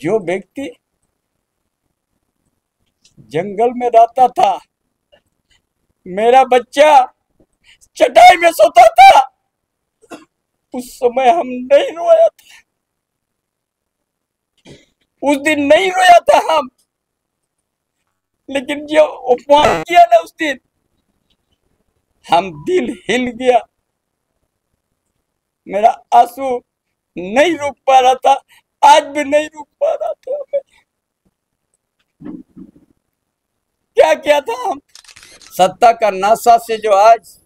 जो व्यक्ति जंगल में रहता था, मेरा बच्चा चटाई में सोता था, उस समय हम नहीं रोया था, उस दिन नहीं रोया था हम, लेकिन जो अपमान किया ना उस दिन, हम दिल हिल गया। मेरा आंसू नहीं रुक पा रहा था, आज भी नहीं रुक पा रहा था। क्या किया था हम? सत्ता का नशा से जो आज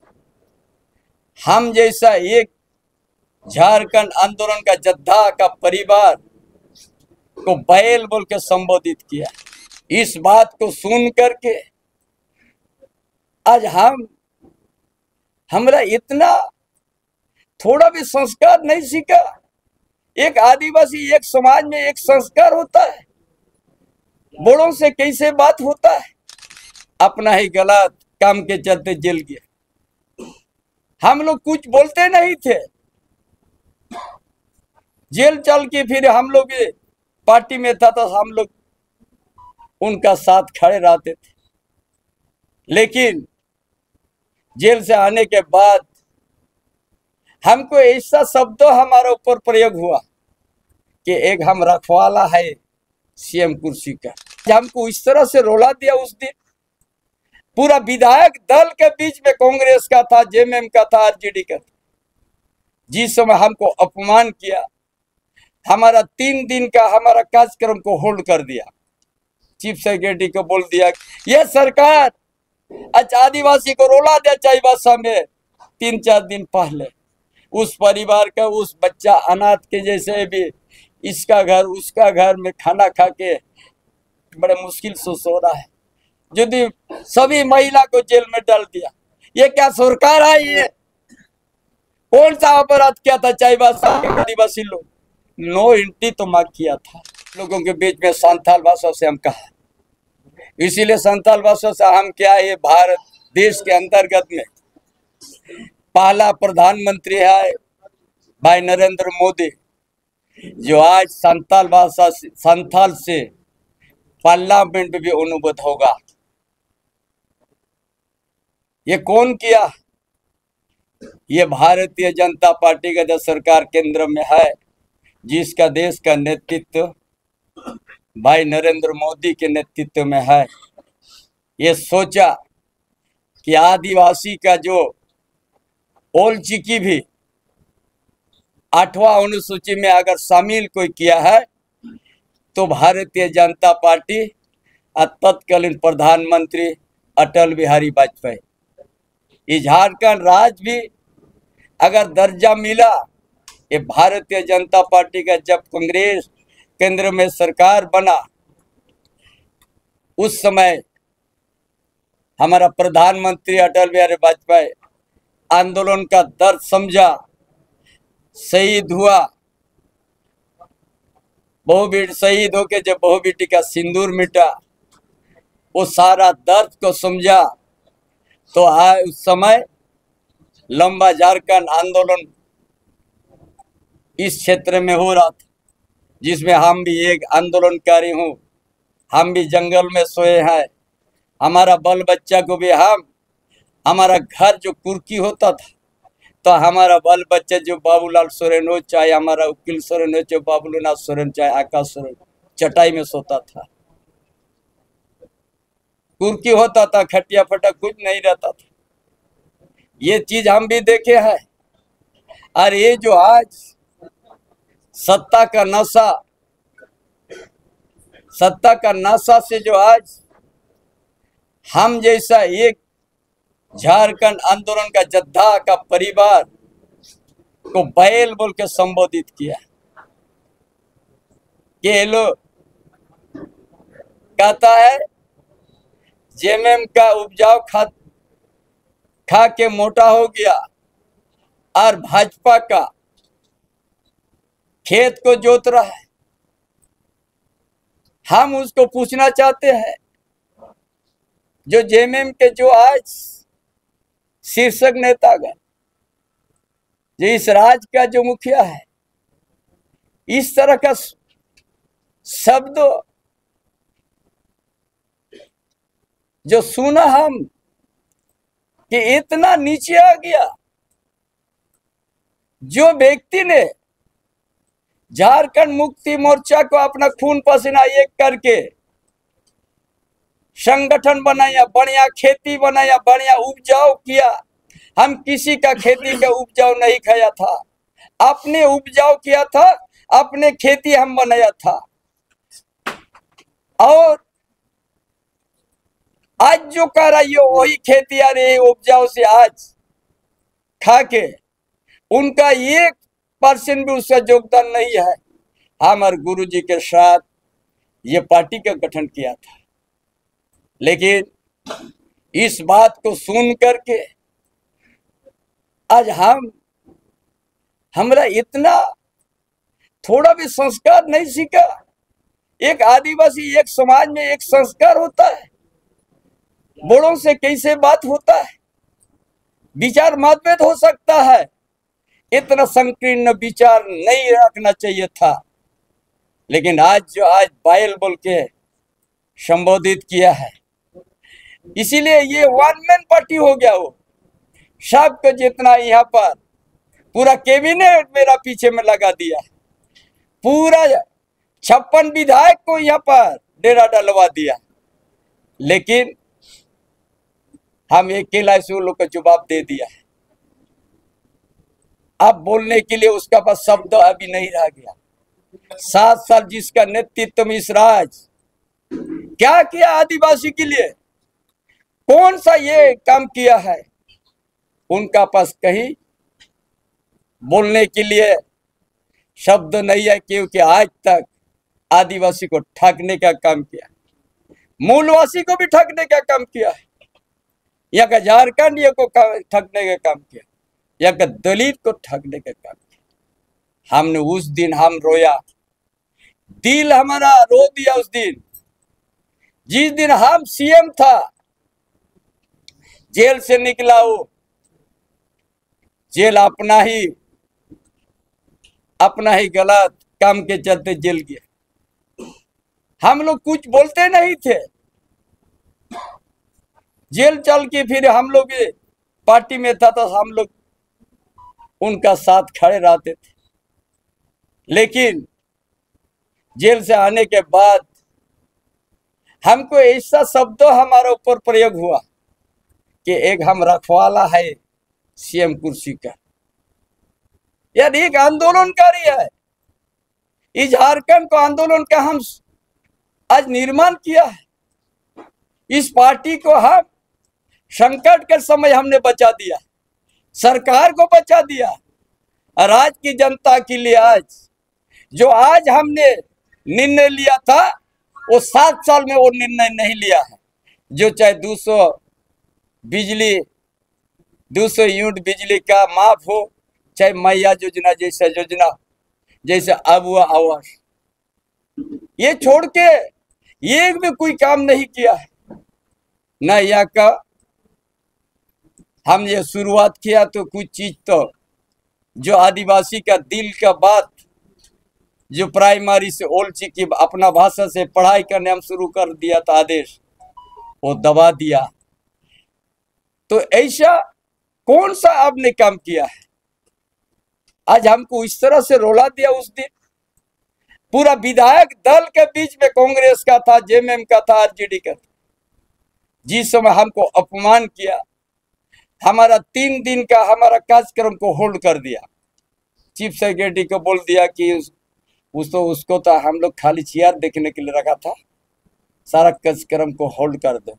हम जैसा एक झारखंड आंदोलन का योद्धा का परिवार को बैल बोल के संबोधित किया, इस बात को सुन करके आज हमरा इतना थोड़ा भी संस्कार नहीं सीखा। एक आदिवासी, एक समाज में एक संस्कार होता है, बड़ों से कैसे बात होता है। अपना ही गलत काम के चलते जेल गया। हम लोग कुछ बोलते नहीं थे, जेल चल के फिर हम लोग पार्टी में था तो हम लोग उनका साथ खड़े रहते थे, लेकिन जेल से आने के बाद हमको ऐसा शब्द हमारे ऊपर प्रयोग हुआ कि एक हम रखवाला है सीएम कुर्सी का। हमको इस तरह से रोला दिया उस दिन। पूरा विधायक दल के बीच में कांग्रेस का था, जेएमएम का था, आरजेडी का था, जिस समय हमको अपमान किया, हमारा 3 दिन का हमारा कार्यक्रम को होल्ड कर दिया। चीफ सेक्रेटरी को बोल दिया ये सरकार अच्छा आदिवासी को रोला दिया चाईबासा में 3-4 दिन पहले। उस परिवार का उस बच्चा अनाथ के जैसे भी इसका घर उसका घर में खाना खा के बड़े मुश्किल से सो रहा है, यदि सभी महिला को जेल में डाल दिया। ये क्या सरकार है? ये कौन सा अपराध किया था चाईबासा के आदिवासी लोग? नो एंट्री तो मांग किया था लोगों के बीच में संथाल भाषा से हम कहा, इसीलिए संथाल भाषा से हम क्या है, भारत देश के अंतर्गत में पहला प्रधानमंत्री है भाई नरेंद्र मोदी, जो आज संथाल भाषा संथाल से पार्लियामेंट में भी अनुबद्ध होगा। ये कौन किया? ये भारतीय जनता पार्टी का जो सरकार केंद्र में है, जिसका देश का नेतृत्व भाई नरेंद्र मोदी के नेतृत्व में है। ये सोचा कि आदिवासी का जो ओलचिकी भी 8वां अनुसूची में अगर शामिल कोई किया है तो भारतीय जनता पार्टी और तत्कालीन प्रधानमंत्री अटल बिहारी वाजपेयी, ये झारखंड राज्य भी अगर दर्जा मिला, ये भारतीय जनता पार्टी का जब कांग्रेस केंद्र में सरकार बना, उस समय हमारा प्रधानमंत्री अटल बिहारी वाजपेयी आंदोलन का दर्द समझा, शहीद हुआ, बहु बेटी शहीद होके जब बहु बेटी का सिंदूर मिटा, वो सारा दर्द को समझा। तो उस समय लंबा झारखंड आंदोलन इस क्षेत्र में हो रहा था, जिसमें हम भी एक आंदोलनकारी हूँ। हम भी जंगल में सोए हैं, हमारा बाल बच्चा को भी हमारा घर जो कुर्की होता था, तो हमारा बाल बच्चा जो बाबूलाल सोरेन हो, चाहे हमारा वकील सोरेन हो, चाहे बाबूलाल सोरेन, चाहे आकाश सोरेन, चटाई में सोता था, कुर्की होता था, खटिया फटा कुछ नहीं रहता था। ये चीज हम भी देखे हैं। और ये जो आज सत्ता का नशा से जो आज हम जैसा एक झारखंड आंदोलन का योद्धा का परिवार को बैल बोल के संबोधित किया। ये लोग कहता है जेएमएम का उपजाऊ खा के मोटा हो गया और भाजपा का खेत को जोत रहा है। हम उसको पूछना चाहते हैं, जो जेएमएम के जो आज शीर्षक नेतागण, जो इस राज्य का जो मुखिया है, इस तरह का शब्द जो सुना हम कि इतना नीचे आ गया। जो व्यक्ति ने झारखंड मुक्ति मोर्चा को अपना खून पसीना एक करके संगठन बनाया, बढ़िया खेती बनाया, बढ़िया उपजाऊ किया। हम किसी का खेती का उपजाऊ नहीं खाया था, अपने उपजाऊ किया था, अपने खेती हम बनाया था। और आज जो कर रही हो वही खेती आ रही उपजाऊ से आज खा के, उनका 1% भी उसका योगदान नहीं है। हमारे गुरुजी के साथ ये पार्टी का गठन किया था, लेकिन इस बात को सुन करके आज हमरा इतना थोड़ा भी संस्कार नहीं सीखा। एक आदिवासी, एक समाज में एक संस्कार होता है, बड़ों से कैसे बात होता है, विचार मतभेद हो सकता है, इतना संकीर्ण विचार नहीं रखना चाहिए था। लेकिन आज बाइल बोल के संबोधित किया है, इसीलिए ये वन मैन पार्टी हो गया। वो सबको जितना यहाँ पर पूरा कैबिनेट मेरा पीछे में लगा दिया, पूरा 56 विधायक को यहाँ पर डेरा डलवा दिया। लेकिन हम अकेला से वो लोग को जवाब दे दिया है। अब बोलने के लिए उसका पास शब्द अभी नहीं रह गया। 7 साल जिसका नेतृत्व में इस राज क्या किया आदिवासी के लिए, कौन सा ये काम किया है, उनका पास कहीं बोलने के लिए शब्द नहीं है, क्योंकि आज तक आदिवासी को ठगने का काम किया, मूलवासी को भी ठगने का काम किया है, यहाँ का झारखंड को ठगने का काम किया, यहाँ का दलित को ठगने का काम किया। हमने उस दिन हम रोया, दिल हमारा रो दिया उस दिन, जिस दिन हम सीएम था, जेल से निकला वो, जेल अपना ही गलत काम के चलते जेल गया। हम लोग कुछ बोलते नहीं थे, जेल चल के फिर हम लोग पार्टी में था तो हम लोग उनका साथ खड़े रहते थे। लेकिन जेल से आने के बाद हमको ऐसा शब्द हमारे ऊपर प्रयोग हुआ कि एक हम रखवाला है सीएम कुर्सी का। यार एक आंदोलनकारी है, इस झारखंड को आंदोलन का हम आज निर्माण किया है। इस पार्टी को हम संकट के समय हमने बचा दिया, सरकार को बचा दिया, और आज की जनता के लिए आज हमने निर्णय लिया था, वो 7 साल में वो निर्णय नहीं लिया है। जो चाहे 200 यूनिट बिजली का माफ हो, चाहे मैया योजना जैसे अब हुआ आवास, ये छोड़ के एक भी कोई काम नहीं किया है। न यहाँ का हम ये शुरुआत किया तो कुछ चीज तो जो आदिवासी का दिल का बात, जो प्राइमरी से ओल्ड की अपना भाषा से पढ़ाई करने हम शुरू कर दिया था आदेश, वो दबा दिया। तो ऐसा कौन सा आपने काम किया है? आज हमको इस तरह से रोला दिया। उस दिन पूरा विधायक दल के बीच में कांग्रेस का था, जेएमएम का था, आरजेडी का था, जिस समय हमको अपमान किया, हमारा 3 दिन का हमारा कार्यक्रम को होल्ड कर दिया। चीफ सेक्रेटरी को बोल दिया कि उसको तो हम लोग खाली चेयर देखने के लिए रखा था, सारा कार्यक्रम को होल्ड कर दो।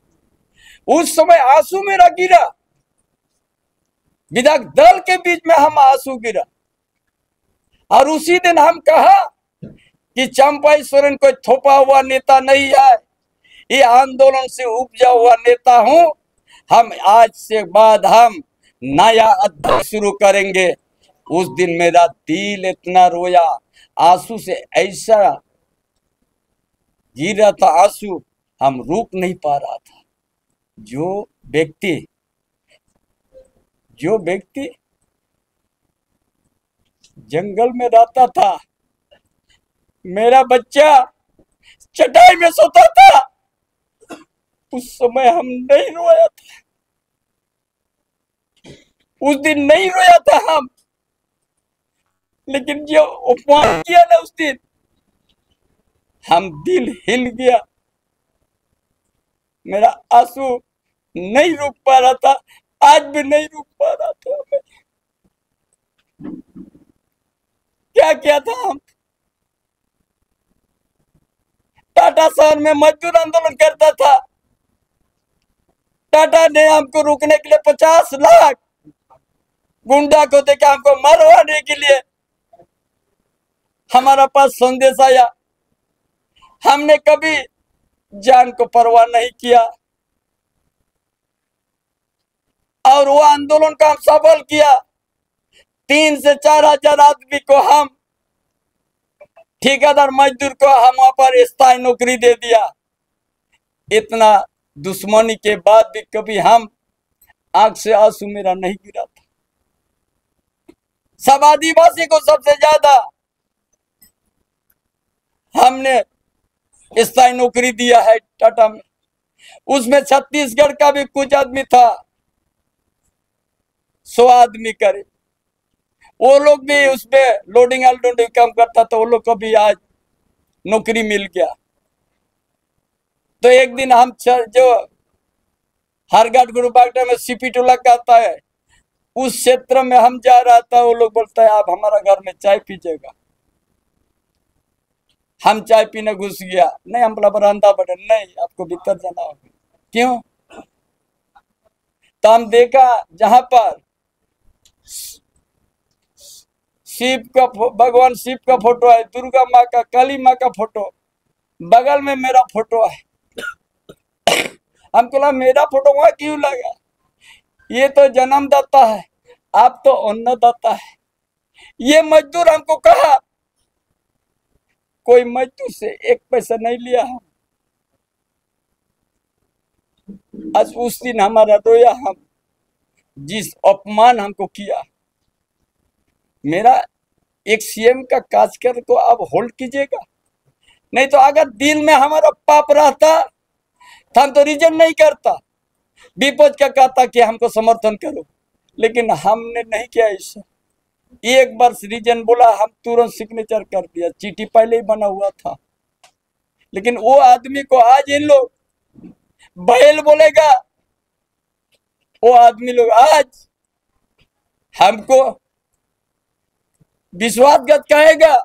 उस समय आंसू मेरा गिरा, विधायक दल के बीच में हम आंसू गिरा। और उसी दिन हम कहा कि चंपाई सोरेन कोई थोपा हुआ नेता नहीं है, ये आंदोलन से उपजा हुआ नेता हूं। हम आज से बाद हम नया अध्याय शुरू करेंगे। उस दिन मेरा दिल इतना रोया, आंसू से ऐसा गिर रहा था, आंसू हम रोक नहीं पा रहा था। जो व्यक्ति जंगल में रहता था, मेरा बच्चा चटाई में सोता था, उस समय हम नहीं रोया था, उस दिन नहीं रोया था हम, लेकिन जो अपमान किया ना उस दिन, हम दिल हिल गया, मेरा आंसू नहीं रुक पा रहा था, आज भी नहीं रुक पा रहा था। मैं क्या किया था हम? टाटा शहर में मजदूर आंदोलन करता था, टाटा ने हमको रोकने के लिए 50 लाख गुंडा को देखा, हमको मरवाने के लिए हमारा पास संदेश आया। हमने कभी जान को परवाह नहीं किया और वो आंदोलन का हम सफल किया। 3 से 4 हजार आदमी को हम, ठेकेदार मजदूर को हम वहां पर स्थायी नौकरी दे दिया। इतना दुश्मनी के बाद भी कभी हम आंख से आंसू मेरा नहीं गिरा था। सब आदिवासी को सबसे ज्यादा हमने स्थायी नौकरी दिया है टाटा में। उसमें छत्तीसगढ़ का भी कुछ आदमी था, 100 आदमी करे, वो लोग भी उसमें लोडिंग अनलोडिंग काम करता था, वो लोग को भी आज नौकरी मिल गया। तो एक दिन हम जो हरघाट गुरु बागटा में सीपी टोला कहता है, उस क्षेत्र में हम जा रहा था, वो लोग बोलता है आप हमारा घर में चाय पीजिएगा। हम चाय पीने घुस गया, नहीं हम बोला बरामदा बड़े, नहीं आपको भीतर जाना होगा। क्यों? तो हम देखा जहां पर शिव का, भगवान शिव का फोटो है, दुर्गा माँ का, काली माँ का फोटो, बगल में मेरा फोटो है। हम बोला मेरा फोटो वहां क्यों लगा? ये तो जन्मदाता है, आप तो अन्नदाता है। ये मजदूर हमको कहा, कोई मजदूर से 1 पैसा नहीं लिया हम। आज उस दिन हमारा रोया, हम जिस अपमान हमको किया। मेरा एक सीएम का कार्यक्रम को आप होल्ड कीजिएगा, नहीं तो अगर दिल में हमारा पाप रहता तो हम तो रीजन नहीं करता, विपक्ष का कहता कि हमको समर्थन करो, लेकिन हमने नहीं किया। ऐसा 1 वर्ष रीजन बोला, हम तुरंत सिग्नेचर कर दिया, चिट्ठी पहले ही बना हुआ था। लेकिन वो आदमी को आज इन लोग बैल बोलेगा, वो आदमी लोग आज हमको विश्वासघात कहेगा।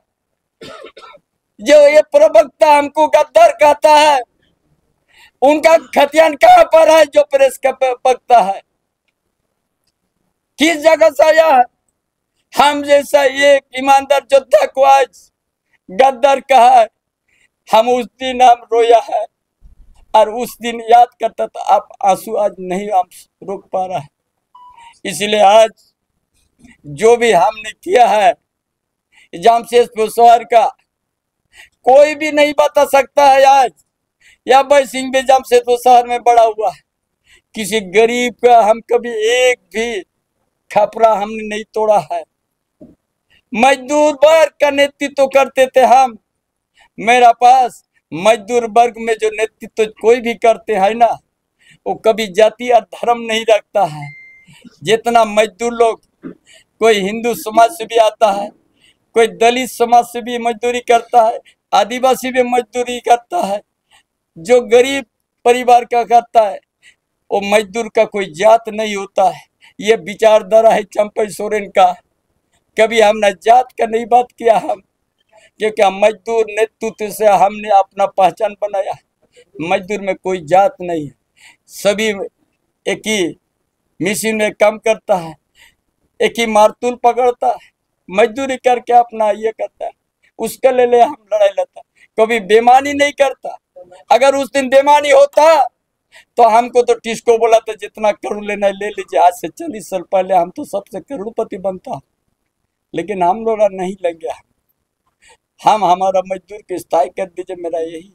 जो ये प्रवक्ता हमको गद्दार कहता है, उनका खतियान कहां पर है? जो प्रेस का प्रवक्ता है, किस जगह से आया है? हम जैसा एक ईमानदार योद्धा को आज गद्दार कहा है। हम उस दिन हम रोया है, और उस दिन याद करता था। आप आंसू आज नहीं हम रोक पा रहा है। इसलिए आज जो भी हमने किया है जमशेदपुर शहर का, कोई भी नहीं बता सकता है आज या भाई सिंह भी जमशेदपुर शहर में बड़ा हुआ है। किसी गरीब का हम कभी एक भी खपरा हमने नहीं तोड़ा है। मजदूर वर्ग का नेतृत्व करते थे हम। मेरा पास मजदूर वर्ग में जो नेतृत्व कोई भी करते हैं ना, वो कभी जाति या धर्म नहीं रखता है। जितना मजदूर लोग, कोई हिंदू समाज से भी आता है, कोई दलित समाज से भी मजदूरी करता है, आदिवासी भी मजदूरी करता है, जो गरीब परिवार का करता है, वो मजदूर का कोई जात नहीं होता है। ये विचारधारा है चंपई सोरेन का। कभी हमने जात का नहीं बात किया हम, क्योंकि हम मजदूर नेतृत्व से हमने अपना पहचान बनाया। मजदूर में कोई जात नहीं है, सभी एक ही मशीन में काम करता है, एक ही मारतूल पकड़ता है, मजदूरी करके अपना ये करता है। उसके लिए हम लड़ाई लड़ता, कभी बेईमानी नहीं करता। अगर उस दिन बेईमानी होता तो हमको तो टिस्को बोला था जितना करोड़ लेना ले लीजिए। आज से 40 साल पहले हम तो सबसे करोड़पति बनता, लेकिन हम लोग नहीं लगे। हम हमारा मजदूर के स्थायी कर दीजिए, मेरा यही।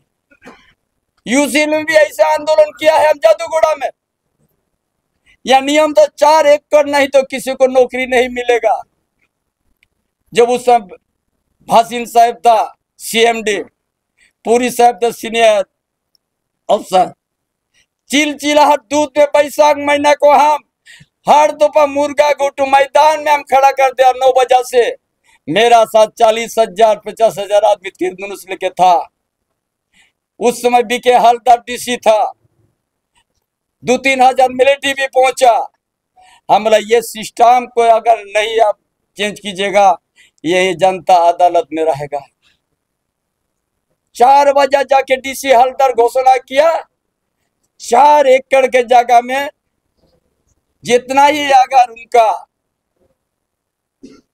यूसी ने भी ऐसा आंदोलन किया है हम जादूगोड़ा में। या नियम तो 4 एकड़ नहीं तो किसी को नौकरी नहीं मिलेगा। जब उस सब भासीन साहब था CMD, पुरी साहब द सीनियर अफसर, चिलचिलाहट दूध में बैसाख महीना को हम हर दोपहर मुर्गा गोटू मैदान में हम खड़ा कर दिया 9 बजे से। मेरा साथ 40,000 50,000 आदमी तीर धनुष लेके था। उस समय बीके हलदार डीसी था, 2-3 हजार मिलिट्री भी पहुंचा। हमारा ये सिस्टम को अगर नहीं आप चेंज कीजिएगा, यही जनता अदालत में रहेगा। 4 बजे जाके डीसी हलदार घोषणा किया, 4 एकड़ के जगह में जितना ही अगर उनका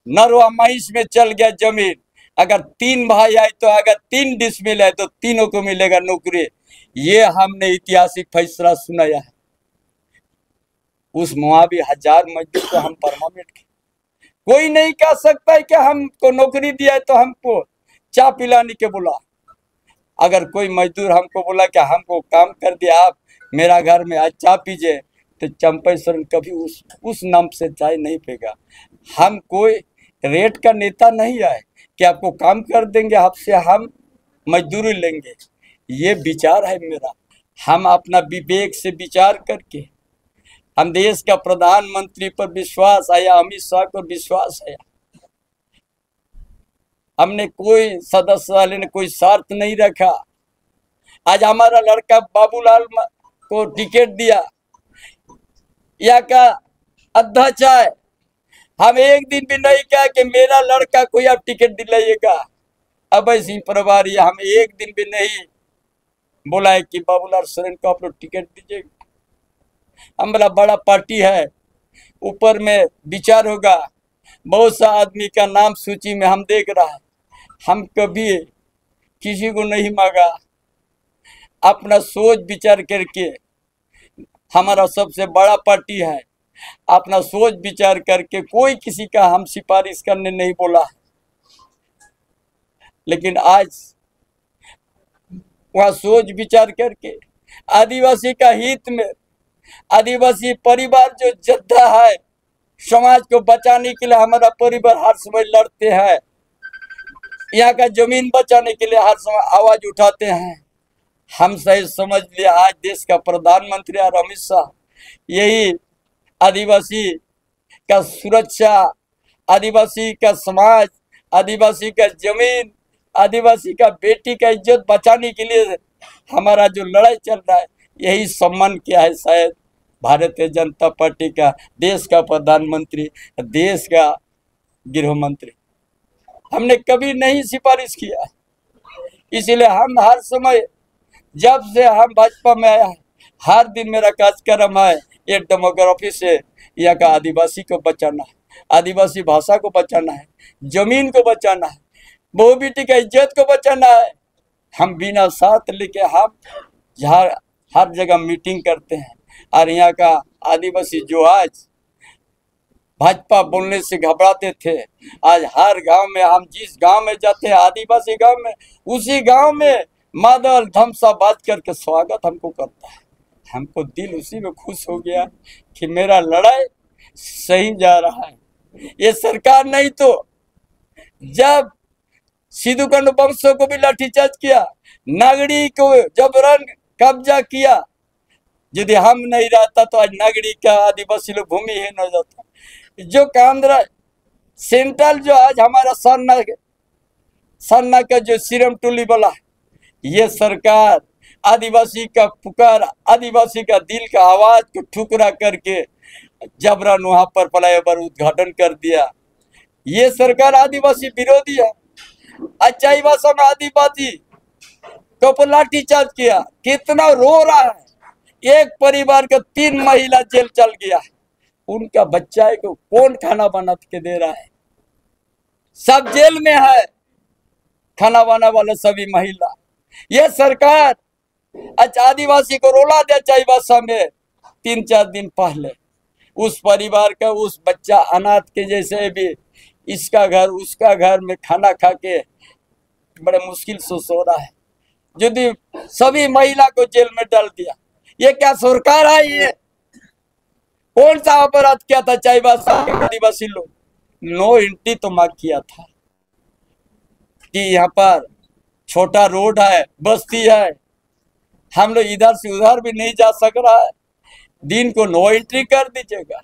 नरवा महिष में चल गया जमीन, अगर 3 भाई आए तो अगर 3 डिसमिल है तो तीनों को मिलेगा नौकरी। ये हमने ऐतिहासिक फैसला सुनाया है। उस मुआवी 1000 मजदूर को हम परमानेंट किए। कोई नहीं कह सकता है कि हमको नौकरी दिया है तो हमको चाय पिलाने के बोला। अगर कोई मजदूर हमको बोला कि हमको काम कर दिया, आप मेरा घर में आज चाय पीजिए, तो चंपेश्वर कभी उस नाम से चाय नहीं पेगा। हम कोई रेट का नेता नहीं है कि आपको काम कर देंगे, आपसे हम मजदूरी लेंगे। ये विचार है मेरा। हम अपना विवेक से विचार करके, हम देश का प्रधानमंत्री पर विश्वास आया, अमित शाह पर विश्वास आया। हमने कोई सदस्य वाले ने कोई शर्त नहीं रखा। आज हमारा लड़का बाबूलाल को टिकट दिया, या का अध्यक्ष है। हम एक दिन भी नहीं कहा कि मेरा लड़का कोई आप टिकट दिलाइएगा। अब ऐसी परिवार, हम एक दिन भी नहीं बोला है कि बाबूलाल सोरेन को आप लोग टिकट दीजिएगा। हमारा बड़ा पार्टी है, ऊपर में विचार होगा। बहुत सा आदमी का नाम सूची में हम देख रहा है। हम कभी किसी को नहीं मांगा। अपना सोच विचार करके, हमारा सबसे बड़ा पार्टी है, अपना सोच विचार करके कोई किसी का हम सिफारिश करने नहीं बोला। लेकिन आज वह सोच विचार करके आदिवासी का हित में, आदिवासी परिवार जो योद्धा है, समाज को बचाने के लिए हमारा परिवार हर समय लड़ते हैं। यहाँ का जमीन बचाने के लिए हर समय आवाज उठाते हैं। हम सही समझ लिया, आज देश का प्रधानमंत्री और अमित शाह यही आदिवासी का सुरक्षा, आदिवासी का समाज, आदिवासी का जमीन, आदिवासी का बेटी का इज्जत बचाने के लिए हमारा जो लड़ाई चल रहा है, यही सम्मान किया है शायद भारतीय जनता पार्टी का, देश का प्रधानमंत्री, देश का गृह मंत्री। हमने कभी नहीं सिफारिश किया। इसीलिए हम हर समय, जब से हम भाजपा में आया है, हर दिन मेरा कार्यक्रम है एक डेमोग्राफी से यहाँ का आदिवासी को बचाना है, आदिवासी भाषा को बचाना है, जमीन को बचाना है, बहू बेटी का इज्जत को बचाना है। हम बिना साथ लेके हम हर जगह मीटिंग करते हैं। और यहाँ का आदिवासी जो आज भाजपा बोलने से घबराते थे, आज हर गांव में, हम जिस गांव में जाते हैं आदिवासी गांव में, उसी गांव में मादल धमसा बात करके स्वागत हमको करता है। हमको दिल उसी में खुश हो गया कि मेरा लड़ाई सही जा रहा है। ये सरकार नहीं तो जब सिद्धू कानू वंशों को भी लाठीचार्ज किया, नागरी को जबरन कब्जा किया, यदि हम नहीं रहता तो आज नागरी का आदिवासी लोग भूमिहीन हो जाता। जो कांद्रा सेंट्रल जो आज हमारा सन्ना का जो सीरम टोली वाला, ये सरकार आदिवासी का पुकार, आदिवासी का दिल का आवाज को ठुकरा करके जबरन वहां पर फ्लाईओवर उद्घाटन कर दिया। ये सरकार आदिवासी विरोधी है। अच्छाई भाषा में आदिवासी को लाठीचार्ज किया, कितना रो रहा है। एक परिवार का 3 महिला जेल चल गया, उनका बच्चा को कौन खाना बना के दे रहा है? सब जेल में है, खाना बना वाले सभी महिला। ये सरकार आदिवासी को रोला दे चाहिए भाषा में। 3-4 दिन पहले उस परिवार का उस बच्चा अनाथ के जैसे भी इसका घर उसका घर में खाना खा के बड़े मुश्किल से सो रहा है, यदि सभी महिला को जेल में डाल दिया। ये क्या सरकार है? ये कौन सा अपराध किया था चाईबासा आदिवासी लोग? नो एंट्री तो मांग किया था कि यहाँ पर छोटा रोड है, बस्ती है, हम लोग इधर से उधर भी नहीं जा सक रहा है। दिन को नो एंट्री कर दीजिएगा।